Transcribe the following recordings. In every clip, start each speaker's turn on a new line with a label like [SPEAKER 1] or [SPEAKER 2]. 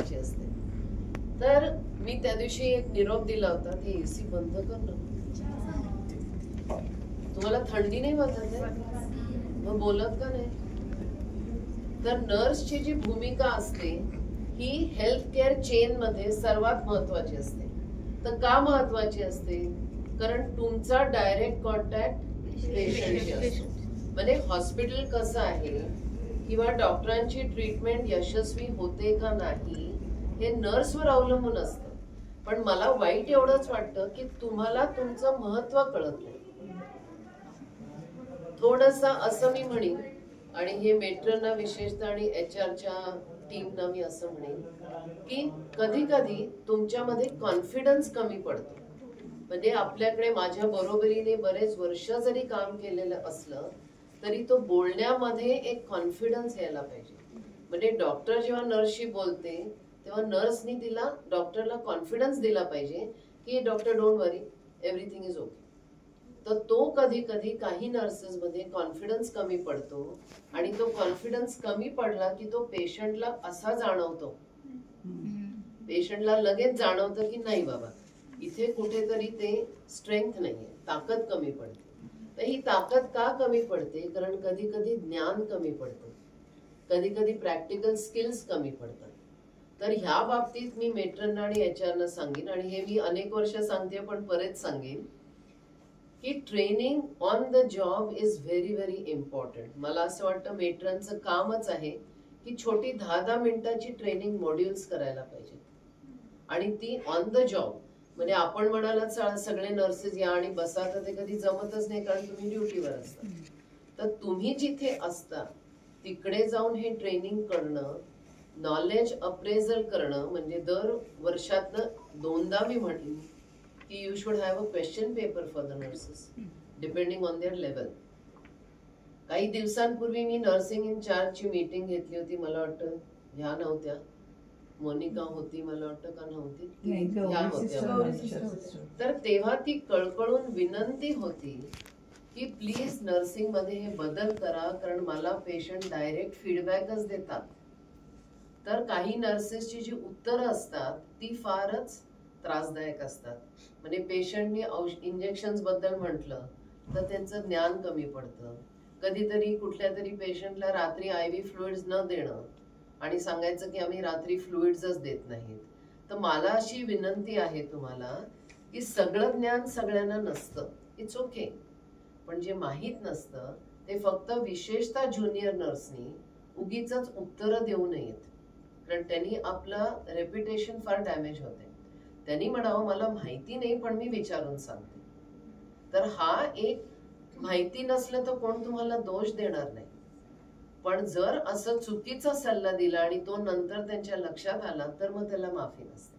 [SPEAKER 1] महत्वाची असते. तर मी त्या दिवशी एक निरोप दिला होता, ते एसी बंद कर ना. तुम्हाला थंडी नाही वाटत आहे, मग बोलत का नाही? तर नर्सची जी भूमिका असते ही हेल्थ केअर चेन मध्ये सर्वात महत्वाची असते. तर का महत्वाची असते? कारण तुमचा डायरेक्ट कॉन्टॅक्ट पेशंटशी असतो. म्हणजे हॉस्पिटल कसं आहे किंवा डॉक्टरांची ट्रीटमेंट यशस्वी होते का नाही हे नर्सवर अवलंबून असतं. पण मला वाईट एवढंच वाटतं की तुम्हाला तुमचं महत्व कळत नाही. थोडंसं असं मी म्हणेन, आणि हे मेट्रनना विशेषतः आणि HR टीमना मी असं म्हणेन की कधी कधी तुमच्यामध्ये कॉन्फिडन्स कमी पडतो. म्हणजे आपल्याकडे माझ्या बरोबरीने बरेच वर्ष जरी काम केलेलं असलं तरी तो बोलण्यामध्ये एक कॉन्फिडन्स यायला पाहिजे. म्हणजे डॉक्टर जेव्हा नर्सशी बोलते तेव्हा नर्सनी तिला डॉक्टरला कॉन्फिडन्स दिला पाहिजे की doctor don't worry, everything is okay. तर तो कधी कधी काही नर्सेस मध्ये कॉन्फिडन्स कमी पडतो आणि तो कॉन्फिडन्स कमी पडला की तो पेशंटला असा जाणवतो, पेशंटला लगेच जाणवतं की नाही बाबा इथे कुठेतरी ते स्ट्रेंथ नाहीये, ताकद कमी पडते. तर ही ताकद का कमी पडते? कारण कधी कधी ज्ञान कमी पडतं, कधी कधी प्रॅक्टिकल स्किल्स कमी पडतात. तर ह्या बाबतीत मी मेट्रनना आणि HR सांगेन, आणि हे मी अनेक वर्ष सांगते पण परत सांगेन की training on the job is very very important. मला असं वाटतं मेट्रनचं कामच आहे की छोटी 10-10 मिनिटाची ट्रेनिंग मॉड्यूल्स करायला पाहिजे, आणि ती ऑन द जॉब. म्हणजे आपण म्हणाला सगळे नर्सेस या आणि बसा, तर ते कधी जमतच नाही कारण तुम्ही ड्युटीवर असता. तर तुम्ही जिथे असता तिकडे जाऊन हे ट्रेनिंग करणं, नॉलेज अप्रेझल करणं, म्हणजे दर वर्षातनं 2दा मी म्हटली की you should have a question paper for the nurses depending on their level. काही दिवसांपूर्वी मी नर्सिंग इन चार्जची मीटिंग घेतली होती. मला वाटतं ह्या नव्हत्या, मोनिका होती मला वाटतं का नव्हती, ह्या होत्या. तर तेव्हा ती कळकळून विनंती होती की प्लीज नर्सिंग मध्ये हे बदल करा, कारण मला पेशंट डायरेक्ट फीडबॅकच देतात. तर काही नर्सेसची जी उत्तरं असतात ती फारच त्रासदायक असतात. म्हणजे पेशंटनी इंजेक्शन बद्दल म्हटलं तर त्यांचं ज्ञान कमी पडतं. कधीतरी कुठल्या तरी पेशंटला रात्री IV फ्लुइड्स न देणं आणि सांगायचं की आम्ही रात्री फ्लुइड्सच देत नाहीत. तर मला अशी विनंती आहे तुम्हाला की सगळं ज्ञान सगळ्यांना नसतं, इट्स ओके. पण जे माहीत नसतं ते फक्त विशेषतः ज्युनियर नर्सनी उगीच उत्तरं देऊ नयेत, कारण त्यांनी आपलं रेप्युटेशन फार डॅमेज होते. त्यांनी म्हणावं मला माहिती नाही पण मी विचारून सांगते. तर हा एक, माहिती नसलं तर कोण तुम्हाला दोष देणार नाही, पण जर असं चुकीचा सल्ला दिला आणि तो नंतर त्यांच्या लक्षात आला तर मग त्याला माफी नसते.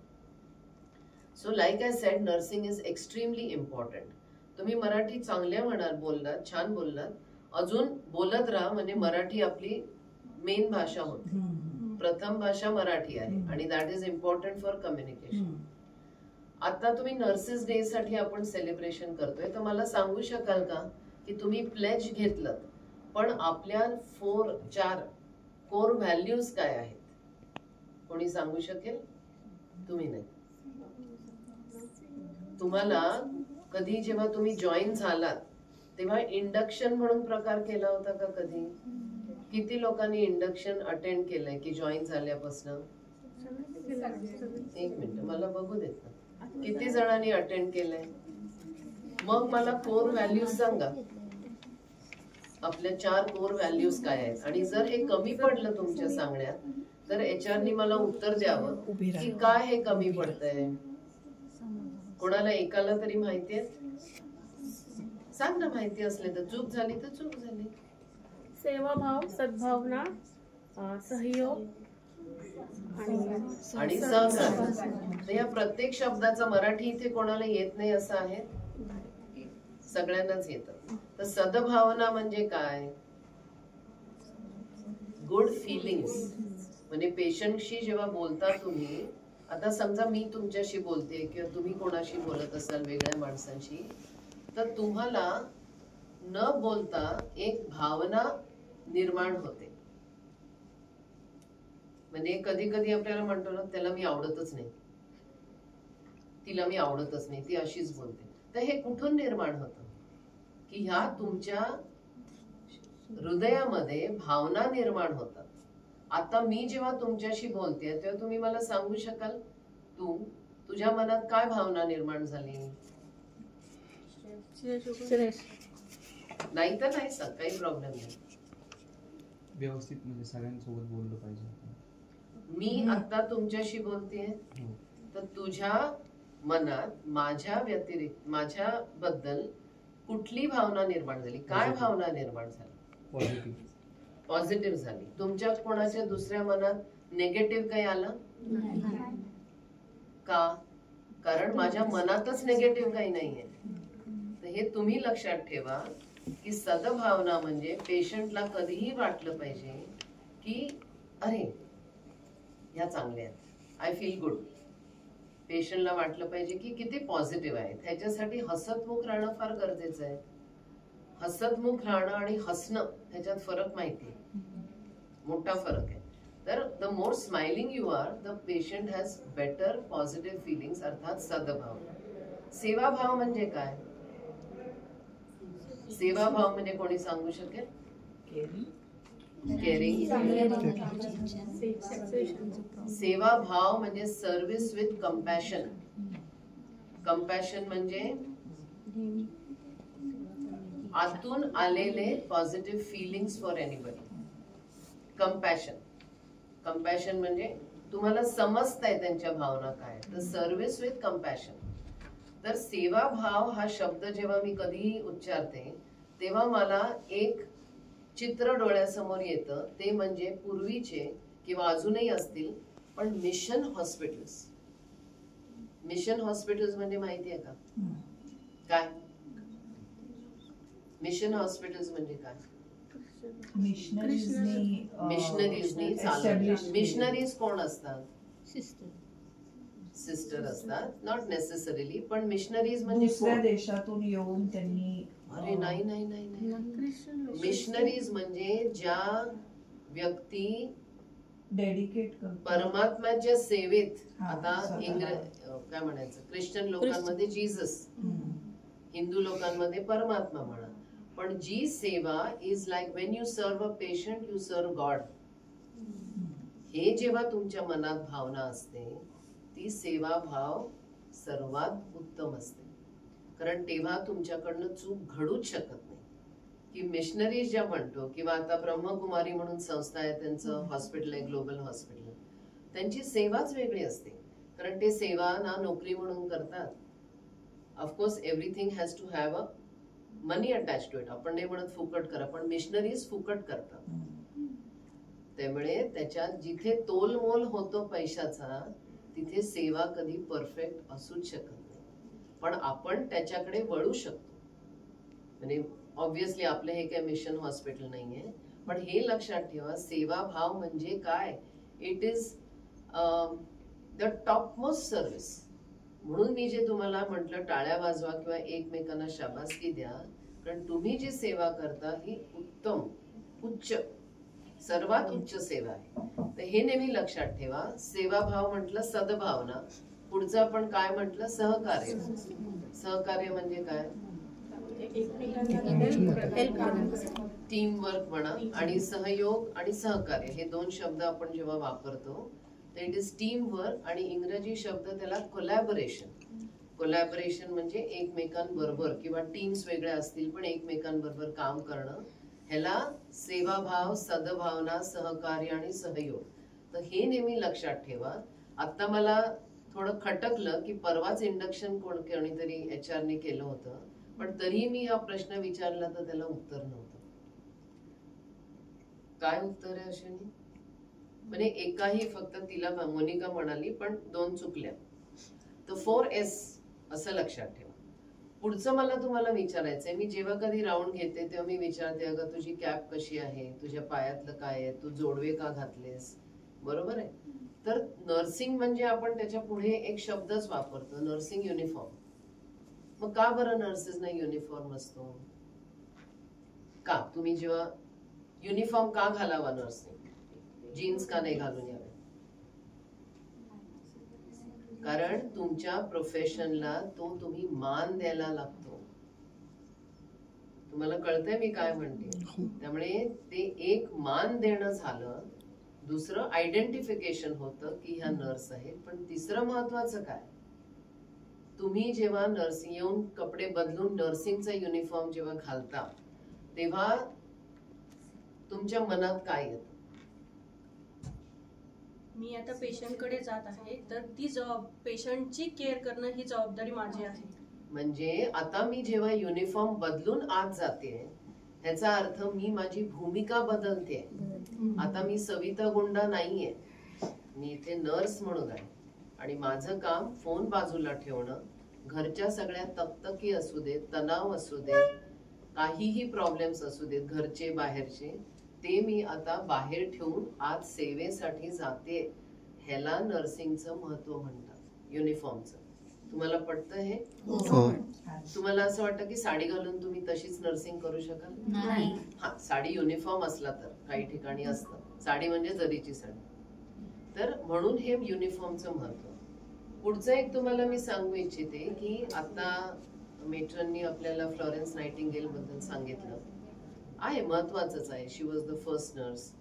[SPEAKER 1] So like I said, nursing is extremely important. तुम्ही मराठी चांगल्या बोललात, छान बोललात, अजून बोलत राहा. म्हणजे मराठी आपली मेन भाषा होती, प्रथम भाषा मराठी आहे आणि that is important for communication. आता तुम्ही नर्सेस डे साठी आपण सेलिब्रेशन करतोय, तर मला सांगू शकाल का की तुम्ही प्लेज घेतलं पण आपल्या 4 कोर व्हॅल्यूज काय आहेत? कोणी सांगू शकेल? तुम्ही नाही. तुम्हाला कधी जेव्हा तुम्ही जॉईन झालात तेव्हा इंडक्शन म्हणून प्रकार केला होता का कधी? किती लोकांनी इंडक्शन अटेंड केलंय की जॉईन झाल्यापासून? एक मिनिट मला बघू देत ना, किती जणांनी अटेंड केलंय? मग मला कोर व्हॅल्यूज सांगा, आपल्या 4 कोर व्हॅल्यूज काय आहेत. आणि जर हे कमी पडलं तुमच्या सांगण्यात तर HR मला उत्तर द्यावं की काय हे कमी पडतंय. कोणाला एकाला तरी माहितीये? सांग ना, माहिती असले तर. चूक झाली तर चूक झाली.
[SPEAKER 2] सेवाभाव, सद्भावना, सहयोग
[SPEAKER 1] आणि सहकार. या प्रत्येक शब्दाचा मराठी इथे कोणाला येत नाही असं आहे? सगळ्यांनाच येतं. तर सद्भावना म्हणजे काय? Good feelings. म्हणजे पेशंटशी जेव्हा बोलता तुम्ही, आता समजा मी तुमच्याशी बोलते किंवा तुम्ही कोणाशी बोलत असाल वेगळ्या माणसांशी, तर तुम्हाला न बोलता एक भावना निर्माण होते. म्हणजे कधी कधी आपल्याला म्हणतो ना, त्याला मी आवडतच नाही, तिला मी आवडतच नाही, ती अशीच बोलते. तर हे कुठून निर्माण होतं? की ह्या तुमच्या हृदयामध्ये भावना निर्माण होतात. आता मी जेव्हा तुमच्याशी बोलते तेव्हा तुम्ही मला सांगू शकाल, तुझ्या मनात काय भावना निर्माण झाली? नाही तर नाही सर, काही प्रॉब्लेम नाही.
[SPEAKER 3] व्यवस्थित म्हणजे सगळ्यांसोबत बोललं पाहिजे.
[SPEAKER 1] मी आता तुमच्याशी बोलतेय, तर तुझ्या मनात माझ्या व्यतिरिक्त माझ्याबद्दल कुठली भावना निर्माण झाली? काय भावना निर्माण झाली?
[SPEAKER 3] पॉझिटिव्ह.
[SPEAKER 1] पॉझिटिव्ह झाली. तुमच्या कोणाच्या दुसऱ्या मनात नेगेटिव्ह काही आलं का? कारण माझ्या मनातच नेगेटिव्ह काही नाहीये. तर हे तुम्ही लक्षात ठेवा की सद्भावना म्हणजे पेशंटला कधीही वाटलं पाहिजे की अरे ह्या चांगल्या आहेत, आय फील गुड. पेशंटला वाटलं पाहिजे की किती पॉझिटिव्ह आहे. त्याच्यासाठी हसतमुख राहणं फार गरजेचं आहे. हसतमुख राहणं आणि हसणं ह्याच्यात फरक माहिती आहे, मोठा फरक आहे. तर the more smiling you are, the patient has better positive feelings, अर्थात सद्भावना. सेवाभाव म्हणजे काय? सेवाभाव म्हणजे कोणी सांगू शकेल? केअरिंग. सेवाभाव म्हणजे सर्व्हिस विथ कंपॅशन. कंपॅशन म्हणजे आतून आलेले positive feelings for anybody. Compassion म्हणजे तुम्हाला समजताय त्यांच्या भावना काय, तर सर्व्हिस विथ कंपॅशन. तर सेवाभाव हा शब्द जेव्हा मी कधीही उच्चारते तेव्हा मला एक चित्र डोळ्यासमोर येतं. ते म्हणजे पूर्वीचे किंवा अजूनही असतील पण मिशन हॉस्पिटल्स. मिशन हॉस्पिटल्स म्हणजे माहिती आहे का काय? मिशन हॉस्पिटल्स म्हणजे काय? मिशनरीजनी चालवलं. मिशनरीज कोण असतात? सिस्टर असतात, नॉट नेसेसरीली. पण मिशनरीज म्हणजे
[SPEAKER 4] दुसऱ्या देशातून येऊन त्यांनी.
[SPEAKER 1] अरे नाही नाही नाही नाही. मिशनरीज म्हणजे ज्या व्यक्ती
[SPEAKER 4] डेडिकेट
[SPEAKER 1] परमात्म्याच्या सेवेत.
[SPEAKER 4] हा,
[SPEAKER 1] आता काय म्हणायचं, ख्रिश्चन लोकांमध्ये जीसस, हिंदू लोकांमध्ये परमात्मा म्हणा. पण जी सेवा is like Wien you serve a patient you serve God. हे जेव्हा तुमच्या मनात भावना असते ती सेवा भाव सर्वात उत्तम असते. कारण तेव्हा तुमच्याकडनं चूक घडूच शकत नाही. की मिशनरी ज्या म्हणतो, किंवा आता ब्रह्मकुमारी म्हणून संस्था आहे, त्यांचं हॉस्पिटल आहे, ग्लोबल हॉस्पिटल, त्यांची सेवाच वेगळी असते. कारण ते सेवा ना नोकरी म्हणून करतात. Of course everything has to have a money attach to it. आपण नाही म्हणत फुकट करा, पण मिशनरीज फुकट करतात. त्यामुळे त्याच्यात जिथे तोलमोल होतो पैशाचा तिथे सेवा कधी परफेक्ट असूच शकत नाही. पण आपण त्याच्याकडे वळू शकतो. म्हणजे ऑब्व्हियसली आपलं हे काही मिशन हॉस्पिटल नाहीये, पण हे लक्षात ठेवा, सेवा भाव म्हणजे काय? It is the top most service. म्हणून मी जे तुम्हाला म्हटलं टाळ्या वाजवा किंवा एकमेकांना शाबासकी द्या, कारण तुम्ही जी सेवा करता ही उत्तम, उच्च, सर्वात उच्च सेवा आहे. तर हे नेहमी लक्षात ठेवा. सेवाभाव म्हटलं सद्भावना. पुढचं आपण काय म्हटलं? सहकार्य. सहकार्य म्हणजे काय? टीम वर्क म्हणा. आणि सहयोग आणि सहकार्य हे दोन शब्द आपण जेव्हा वापरतो तर इट इज टीम वर्क, आणि इंग्रजी शब्द त्याला कोलॅबोरेशन. कोलॅबोरेशन म्हणजे एकमेकांबरोबर, किंवा टीम्स वेगळ्या असतील पण एकमेकांबरोबर काम करणं, ह्याला सेवाभाव, सद्भावना, सहकार्य आणि सहयोग. तर हे नेहमी लक्षात ठेवा. आता मला थोडं खटकलं की परवाच इंडक्शन कोणीतरी HR ने केलं होतं, पण तरी मी हा प्रश्न विचारला तर त्याला उत्तर नव्हतं. काय उत्तर आहे अश्विनी? म्हणजे एकाही, फक्त तिला मोनिका म्हणाली पण दोन चुकल्या. तर 4S असं लक्षात ठेवा. पुढचं मला तुम्हाला विचारायचंय. मी जेव्हा कधी राऊंड घेते तेव्हा मी विचारते, अगं तुझी कॅप कशी आहे, तुझ्या पायातलं काय आहे, तू जोडवे का घातलेस, बरोबर आहे? तर नर्सिंग म्हणजे आपण त्याच्या पुढे एक शब्दच वापरतो, नर्सिंग युनिफॉर्म. मग का बरं नर्सेसना युनिफॉर्म असतो? का तुम्ही जेव्हा युनिफॉर्म का घालावा नर्सने? जीन्स का नाही घालून यावे? कारण तुमच्या प्रोफेशनला तो तुम्ही मान द्यायला लागतो. तुम्हाला कळतंय मी काय म्हणते? त्यामुळे ते एक मान देणं झालं, दुसरं आयडेंटिफिकेशन होतं की ह्या नर्स आहेत. पण तिसरं महत्वाचं काय, तुम्ही जेव्हा नर्सिंग येऊन कपडे बदलून नर्सिंगचा युनिफॉर्म जेव्हा घालता तेव्हा तुमच्या मनात काय येतं?
[SPEAKER 5] मी आता पेशंटकडे जात आहे, तर ती पेशंटची केअर करणं ही जबाबदारी माझी आहे.
[SPEAKER 1] म्हणजे आता मी जेव्हा युनिफॉर्म बदलून आत जाते ह्याचा अर्थ मी माझी भूमिका बदलते. आता मी सविता गुंडा नाहीये, मी इथे नर्स म्हणून आहे आणि माझं काम फोन बाजूला ठेवणं, घरच्या सगळ्या तकतकी असू देत, तणाव असू देत, काहीही प्रॉब्लेम्स असू देत घरचे बाहेरचे, ते मी आता बाहेर ठेवून आज सेवेसाठी जाते. ह्याला नर्सिंगचं महत्व म्हणतात, युनिफॉर्मचं. तुम्हाला पटतं हे? तुम्हाला असं वाटतं की साडी घालून तुम्ही तशीच नर्सिंग करू शकाल?
[SPEAKER 6] नाही.
[SPEAKER 1] हा, साडी युनिफॉर्म असला तर काही ठिकाणी असतं, साडी म्हणजे जरीची साडी. तर म्हणून हे युनिफॉर्मचं महत्व. पुढचं एक तुम्हाला मी सांगू इच्छिते की आता मेट्रननी आपल्याला फ्लॉरेन्स नायटिंगेल बद्दल सांगितलं आहे, महत्वाचंच आहे. She was the first nurse.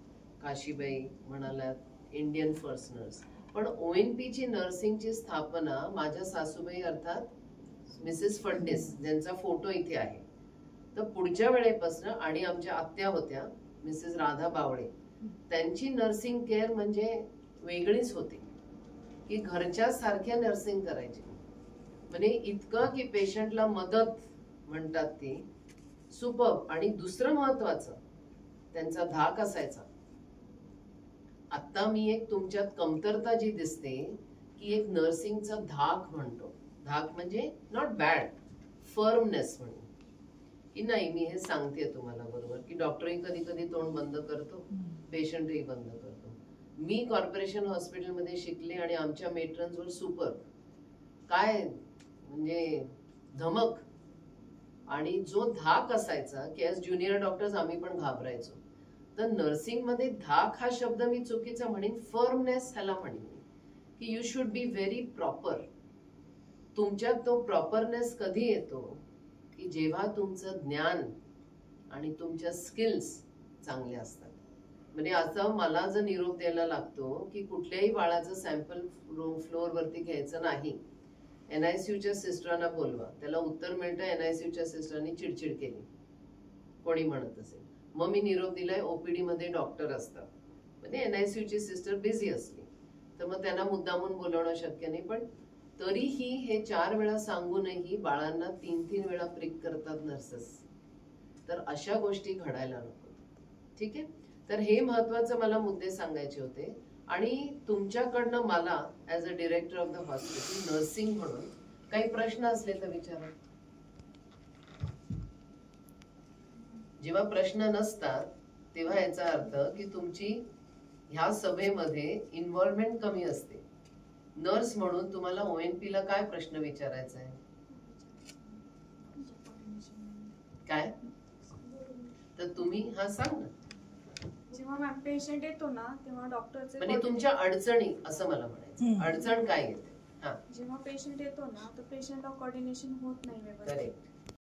[SPEAKER 1] Kashibai म्हणालात, इंडियन फर्स्ट नर्स. पण ONP ची नर्सिंगची स्थापना माझ्या सासूबाई अर्थात मिसेस फडणीस, ज्यांचा फोटो इथे आहे, तर पुढच्या वेळेपासून, आणि आमच्या आत्या होत्या मिसेस राधा बावळे, त्यांची नर्सिंग केअर म्हणजे वेगळीच होती की घरच्या सारख्या नर्सिंग करायची. म्हणजे इतकं की पेशंटला मदत म्हणतात ती सुपर्ब. आणि दुसरं महत्वाचं, त्यांचा धाक असायचा. आता मी एक तुमच्यात कमतरता जी दिसते की एक नर्सिंगचा धाक म्हणतो. धाक म्हणजे नॉट बॅड, फर्मनेस म्हणून की नाही मी हे सांगते तुम्हाला बरोबर की डॉक्टरही कधी कधी तोंड बंद करतो, पेशंटही बंद करतो. मी कॉर्पोरेशन हॉस्पिटलमध्ये शिकले आणि आमच्या मेट्रन्सवर सुपर काय म्हणजे धमक, आणि जो धाक असायचा की ॲज ज्युनियर डॉक्टर्स आम्ही पण घाबरायचो. तर नर्सिंग मध्ये धाक हा शब्द मी चुकीचा म्हणेन, फर्मनेस ह्याला म्हणेन की you should be very proper. तुमच्यात तो प्रॉपरनेस कधी येतो की जेव्हा तुमचं ज्ञान आणि तुमच्या स्किल्स चांगले असतात. म्हणजे असं मला जर निरोप द्यायला लागतो की कुठल्याही बाळाचं सॅम्पल फ्लोअर वरती घ्यायचं नाही, NICUच्या सिस्टरांना बोलवा, त्याला उत्तर मिळतं NICUच्या सिस्टरांनी चिडचिड केली, कोणी म्हणत असेल. मग मी निरोप दिलाय OPD मध्ये डॉक्टर असतात, म्हणजे NICUची सिस्टर बिझी असली तर मग त्यांना मुद्दामून बोलवणं शक्य नाही. पण तरीही हे 4 वेळा सांगूनही बाळांना 3-3 वेळा प्रिक करतात नर्सेस. तर अशा गोष्टी घडायला नको. ठीक आहे, तर हे महत्वाचं मला मुद्दे सांगायचे होते. आणि तुमच्याकडनं मला as a director of the hospital nursing म्हणून काही प्रश्न असले तर विचारा. जेव्हा प्रश्न नसतात तेव्हा याचा अर्थ की तुमची ह्या सभेमध्ये इन्व्हॉल्वमेंट कमी असते. नर्स म्हणून तुम्हाला ONP ला काय प्रश्न विचारायचा आहे? काय तर तुम्ही हा सांग ना.
[SPEAKER 7] जेव्हा मॅम पेशंट येतो ना तेव्हा डॉक्टरचे
[SPEAKER 1] म्हणजे तुमच्या अडचणी असं मला म्हणायचं, अडचण काय येते? हा,
[SPEAKER 7] जेव्हा पेशंट येतो ना तर पेशंटला कोऑर्डिनेशन होत नाही व्यवस्थित.
[SPEAKER 1] करेक्ट.